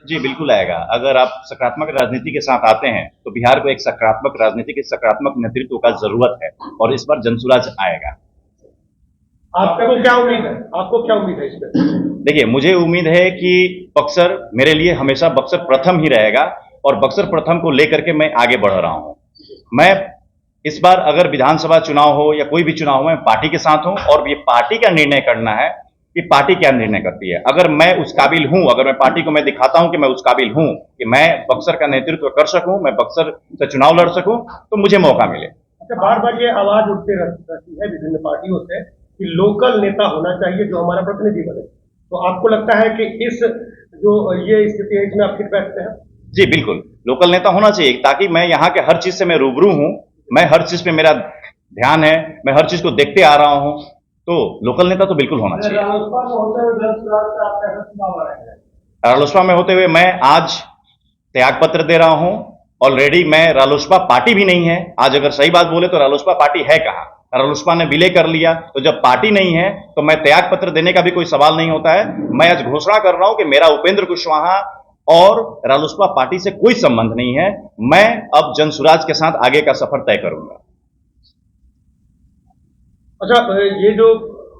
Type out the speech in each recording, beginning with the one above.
जी, बिल्कुल आएगा। अगर आप सकारात्मक राजनीति के साथ आते हैं, तो बिहार को एक सकारात्मक राजनीति के सकारात्मक नेतृत्व का ज़रूरत है और इस बार जनसुराज आएगा। आपको क्या उम्मीद है? आपको क्या उम्मीद है इसमें? देखिए, मुझे उम्मीद है कि बक्सर मेरे लिए हमेशा बक्सर प्रथम ही रहेगा और बक्सर प्रथम को लेकर के मैं आगे बढ़ रहा हूँ। मैं इस बार अगर विधानसभा चुनाव हो या कोई भी चुनाव हो, मैं पार्टी के साथ हूँ और ये पार्टी का निर्णय करना है कि पार्टी क्या निर्णय करती है। अगर मैं उस काबिल हूं, अगर मैं पार्टी को मैं दिखाता हूं कि मैं उस काबिल हूं कि मैं बक्सर का नेतृत्व कर सकूं, मैं बक्सर से चुनाव लड़ सकूं, तो मुझे मौका मिले। अच्छा, बार बार ये आवाज उठती रहती है विभिन्न पार्टियों से कि लोकल नेता होना चाहिए जो हमारा प्रतिनिधि बने, तो आपको लगता है कि इस जो ये स्थिति है इसमें आप फिट बैठते हैं? जी बिल्कुल, लोकल नेता होना चाहिए ताकि मैं यहाँ के हर चीज से मैं रूबरू हूं, मैं हर चीज पे मेरा ध्यान है, मैं हर चीज को देखते आ रहा हूं, तो लोकल नेता तो बिल्कुल होना चाहिए। रालोसपा में होते हुए मैं आज त्यागपत्र दे रहा हूं। ऑलरेडी मैं रालोसपा पार्टी भी नहीं है। आज अगर सही बात बोले तो रालोसपा पार्टी है कहां? रालोसपा ने विलय कर लिया, तो जब पार्टी नहीं है तो मैं त्यागपत्र देने का भी कोई सवाल नहीं होता है। मैं आज घोषणा कर रहा हूं कि मेरा उपेंद्र कुशवाहा और रालोसपा पार्टी से कोई संबंध नहीं है। मैं अब जनसुराज के साथ आगे का सफर तय करूंगा। अच्छा, ये जो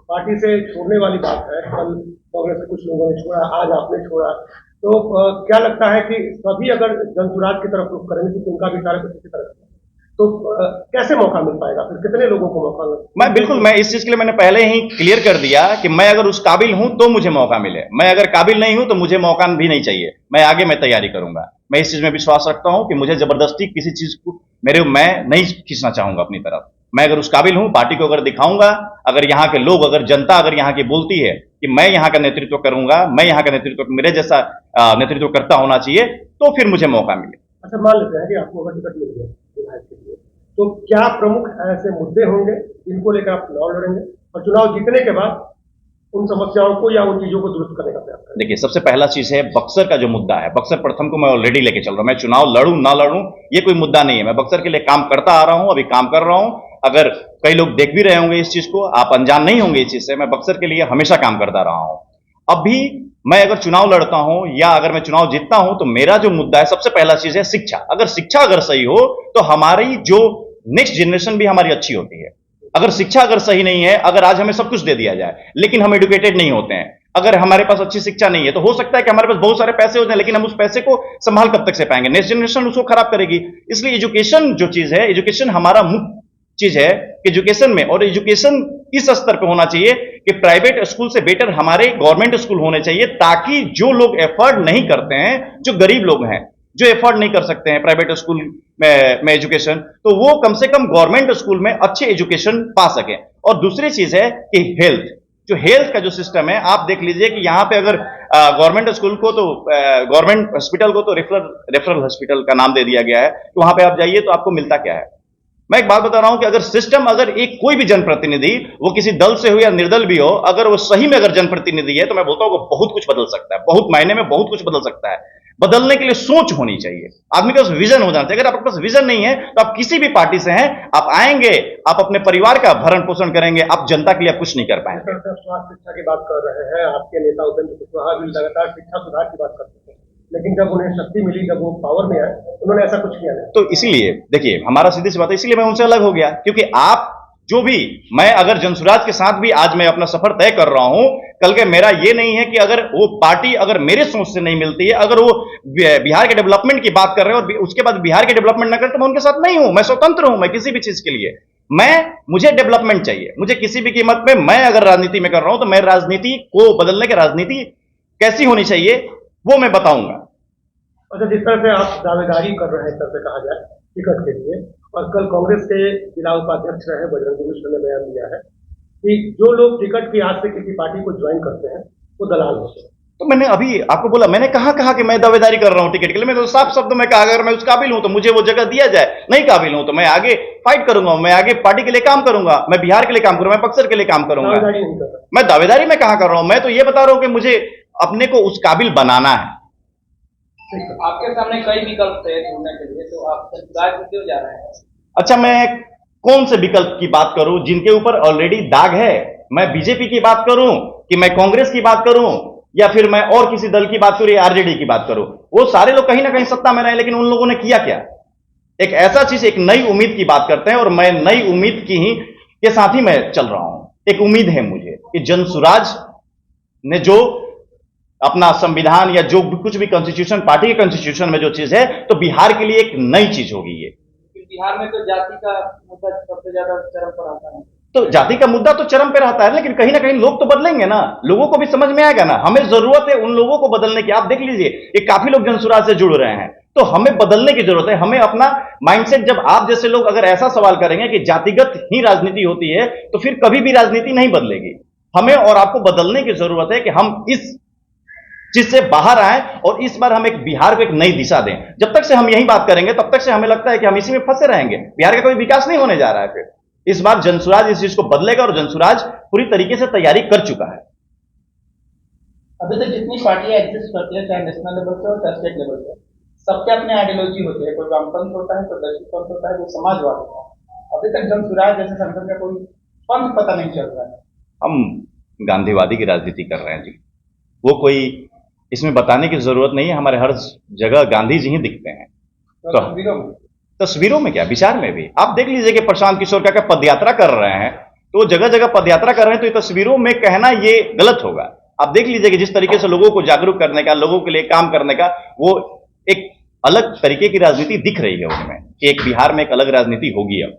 पार्टी से छोड़ने वाली बात है, कल कांग्रेस से कुछ लोगों ने छोड़ा, आज आपने छोड़ा, तो क्या लगता है कि सभी अगर जनसुराज की तरफ रुख करेंगे तो उनका भी सारा कुछ इसी तरह, तो कैसे मौका मिल पाएगा? फिर कितने लोगों को मौका मिल? मैं इस चीज के लिए मैंने पहले ही क्लियर कर दिया कि मैं अगर उस काबिल हूं तो मुझे मौका मिले, मैं अगर काबिल नहीं हूं तो मुझे मौका भी नहीं चाहिए। मैं आगे मैं तैयारी करूंगा। मैं इस चीज में विश्वास रखता हूं कि मुझे जबरदस्ती किसी चीज को मैं नहीं खींचना चाहूंगा अपनी तरफ। मैं अगर उस काबिल हूं, पार्टी को अगर दिखाऊंगा, अगर यहाँ के लोग, अगर जनता अगर यहाँ की बोलती है कि मैं यहाँ का नेतृत्व करूंगा, मैं यहाँ का नेतृत्व मेरे जैसा नेतृत्व करता होना चाहिए, तो फिर मुझे मौका मिले। अच्छा, मान लेते हैं कि आपको अगर टिकट मिल गया विधायक के लिए, तो क्या प्रमुख ऐसे मुद्दे होंगे जिनको लेकर आप चुनाव लड़ेंगे और चुनाव जीतने के बाद उन समस्याओं को या उन चीजों को दुरुस्त करने का प्रयास करेंगे? देखिए, सबसे पहला चीज है बक्सर का जो मुद्दा है, बक्सर प्रथम को मैं ऑलरेडी लेके चल रहा हूं। मैं चुनाव लड़ूं ना लड़ूं ये कोई मुद्दा नहीं है। मैं बक्सर के लिए काम करता आ रहा हूं, अभी काम कर रहा हूं। अगर कई लोग देख भी रहे होंगे इस चीज को, आप अनजान नहीं होंगे इस चीज से, मैं बक्सर के लिए हमेशा काम करता रहा हूं। अब भी मैं अगर चुनाव लड़ता हूं या अगर मैं चुनाव जीतता हूं तो मेरा जो मुद्दा है, सबसे पहला चीज है शिक्षा। अगर शिक्षा अगर सही हो तो हमारी जो नेक्स्ट जनरेशन भी हमारी अच्छी होती है। अगर शिक्षा अगर सही नहीं है, अगर आज हमें सब कुछ दे दिया जाए लेकिन हम एडुकेटेड नहीं होते हैं, अगर हमारे पास अच्छी शिक्षा नहीं है, तो हो सकता है कि हमारे पास बहुत सारे पैसे हो जाए लेकिन हम उस पैसे को संभाल कब तक से पाएंगे? नेक्स्ट जनरेशन उसको खराब करेगी। इसलिए एजुकेशन जो चीज है, एजुकेशन हमारा मुख्य चीज है कि एजुकेशन में, और एजुकेशन इस स्तर पे होना चाहिए कि प्राइवेट स्कूल से बेटर हमारे गवर्नमेंट स्कूल होने चाहिए, ताकि जो लोग एफर्ड नहीं करते हैं, जो गरीब लोग हैं, जो एफर्ड नहीं कर सकते हैं प्राइवेट स्कूल में एजुकेशन, तो वो कम से कम गवर्नमेंट स्कूल में अच्छे एजुकेशन पा सके। और दूसरी चीज है कि हेल्थ, जो हेल्थ का जो सिस्टम है, आप देख लीजिए कि यहां पे अगर गवर्नमेंट स्कूल को तो गवर्नमेंट हॉस्पिटल को तो रेफरल हॉस्पिटल का नाम दे दिया गया है, तो वहां पे आप जाइए तो आपको मिलता क्या है? मैं एक बात बता रहा हूं कि अगर सिस्टम, अगर एक कोई भी जनप्रतिनिधि, वो किसी दल से हो या निर्दल भी हो, अगर वो सही में अगर जनप्रतिनिधि है, तो मैं बोलता हूं कि बहुत कुछ बदल सकता है, बहुत मायने में बहुत कुछ बदल सकता है। बदलने के लिए सोच होनी चाहिए, आदमी के पास विजन हो जाना चाहिए। अगर आपके पास विजन नहीं है तो आप किसी भी पार्टी से हैं, आप आएंगे, आप अपने परिवार का भरण पोषण करेंगे, आप जनता के लिए कुछ नहीं कर पाएंगे। स्वास्थ्य शिक्षा की बात कर रहे हैं, आपके नेता उपेंद्र कुशवाहा भी लगातार शिक्षा सुधार की बात करते हैं, लेकिन जब उन्हें शक्ति मिली, जब वो पावर में आए, उन्होंने ऐसा कुछ किया नहीं। तो इसीलिए देखिए, हमारा सीधी सी बात है, इसीलिए मैं उनसे अलग हो गया, क्योंकि आप जो भी, मैं अगर जनसुराज के साथ भी आज मैं अपना सफर तय कर रहा हूं, कल के मेरा ये नहीं है कि अगर वो पार्टी अगर मेरे सोच से नहीं मिलती है, अगर वो बिहार के डेवलपमेंट की बात कर रहे हैं और उसके बाद बिहार के डेवलपमेंट ना करे, तो मैं उनके साथ नहीं हूं। मैं स्वतंत्र हूं, मैं किसी भी चीज के लिए, मुझे डेवलपमेंट चाहिए, मुझे किसी भी कीमत पे, मैं अगर राजनीति में कर रहा हूं तो मैं राजनीति को बदलने की, राजनीति कैसी होनी चाहिए वो मैं बताऊंगा। अच्छा, जिस तरह से आप दावेदारी कर रहे हैं, इस तरह से कहा जाए टिकट के लिए, और कल कांग्रेस के जिला उपाध्यक्ष रहे बजरंग मिश्र ने बयान दिया है कि जो लोग टिकट की आस से किसी पार्टी को ज्वाइन करते हैं वो दलाल होते हैं। तो मैंने अभी आपको बोला, मैंने कहा कि मैं दावेदारी कर रहा हूं टिकट के लिए। मैं तो साफ शब्दों में कहा, अगर मैं उस काबिल हूं तो मुझे वो जगह दिया जाए, नहीं काबिल हूं तो मैं आगे फाइट करूंगा, मैं आगे पार्टी के लिए काम करूंगा, मैं बिहार के लिए काम करूंगा, मैं बक्सर के लिए काम करूंगा। दावेदारी नहीं कर रहा, मैं दावेदारी में कहां कर रहा हूं? मैं तो ये बता रहा हूं कि मुझे अपने को उस काबिल बनाना है। आपके सामने कई विकल्प थे ढूंढने के लिए, तो आप दाग क्यों जा रहे हैं? अच्छा, मैं कौन से विकल्प की बात करूं जिनके ऊपर ऑलरेडी दाग है? मैं बीजेपी की बात करूं कि मैं कांग्रेस की बात करूं? या फिर मैं और किसी दल की बात करूं या आरजेडी की बात करूं, वो सारे लोग कहीं ना कहीं सत्ता में रहे, लेकिन उन लोगों ने किया क्या? एक ऐसा चीज, एक नई उम्मीद की बात करते हैं, और मैं नई उम्मीद की ही के साथ ही मैं चल रहा हूं। एक उम्मीद है मुझे कि जनसुराज ने जो अपना संविधान या जो भी कुछ भी कॉन्स्टिट्यूशन, पार्टी के कॉन्स्टिट्यूशन में जो चीज है, तो बिहार के लिए एक नई चीज होगी ये। बिहार में तो जाति का मुद्दा सबसे ज्यादा चरम पर आता है। तो जाति का मुद्दा तो चरम पे रहता है, लेकिन कहीं ना कहीं लोग तो बदलेंगे ना, लोगों को भी समझ में आएगा ना। हमें जरूरत है उन लोगों को बदलने की। आप देख लीजिए कि काफी लोग जनसुराज से जुड़ रहे हैं, तो हमें बदलने की जरूरत है। हमें अपना माइंडसेट, जब आप जैसे लोग अगर ऐसा सवाल करेंगे कि जातिगत ही राजनीति होती है, तो फिर कभी भी राजनीति नहीं बदलेगी। हमें और आपको बदलने की जरूरत है कि हम इस चीज से बाहर आए और इस बार हम एक बिहार को एक नई दिशा दें। जब तक से हम यही बात करेंगे, तब तक से हमें लगता है कि हम इसी में फंसे रहेंगे, बिहार का कोई विकास नहीं होने जा रहा है। फिर इस बार जनसुराज इस चीज को बदलेगा, और जनसुराज पूरी तरीके से तैयारी कर चुका है। अभी तक जितनी पार्टियां एग्जिस्ट करती है, चाहे नेशनल लेवल पे हो चाहे स्टेट लेवल पे, सबके अपने आइडियोलॉजी होती है। कोई वामपंथ होता है, कोई दक्षिणपंथ होता है, कोई समाजवाद होता है। अभी तक जनसुराज जैसे संगठन का कोई पंथ पता नहीं चल रहा है। हम गांधीवादी की राजनीति कर रहे हैं जी, वो कोई इसमें बताने की जरूरत नहीं है। हमारे हर जगह गांधी जी ही दिखते हैं। तो तस्वीरों में क्या, विचार में भी। आप देख लीजिए कि प्रशांत किशोर का पदयात्रा कर रहे हैं, तो जगह जगह पदयात्रा कर रहे हैं, तो ये तस्वीरों में कहना ये गलत होगा। आप देख लीजिए कि जिस तरीके से लोगों को जागरूक करने का, लोगों के लिए काम करने का, वो एक अलग तरीके की राजनीति दिख रही है उनमें, कि एक बिहार में एक अलग राजनीति होगी अब।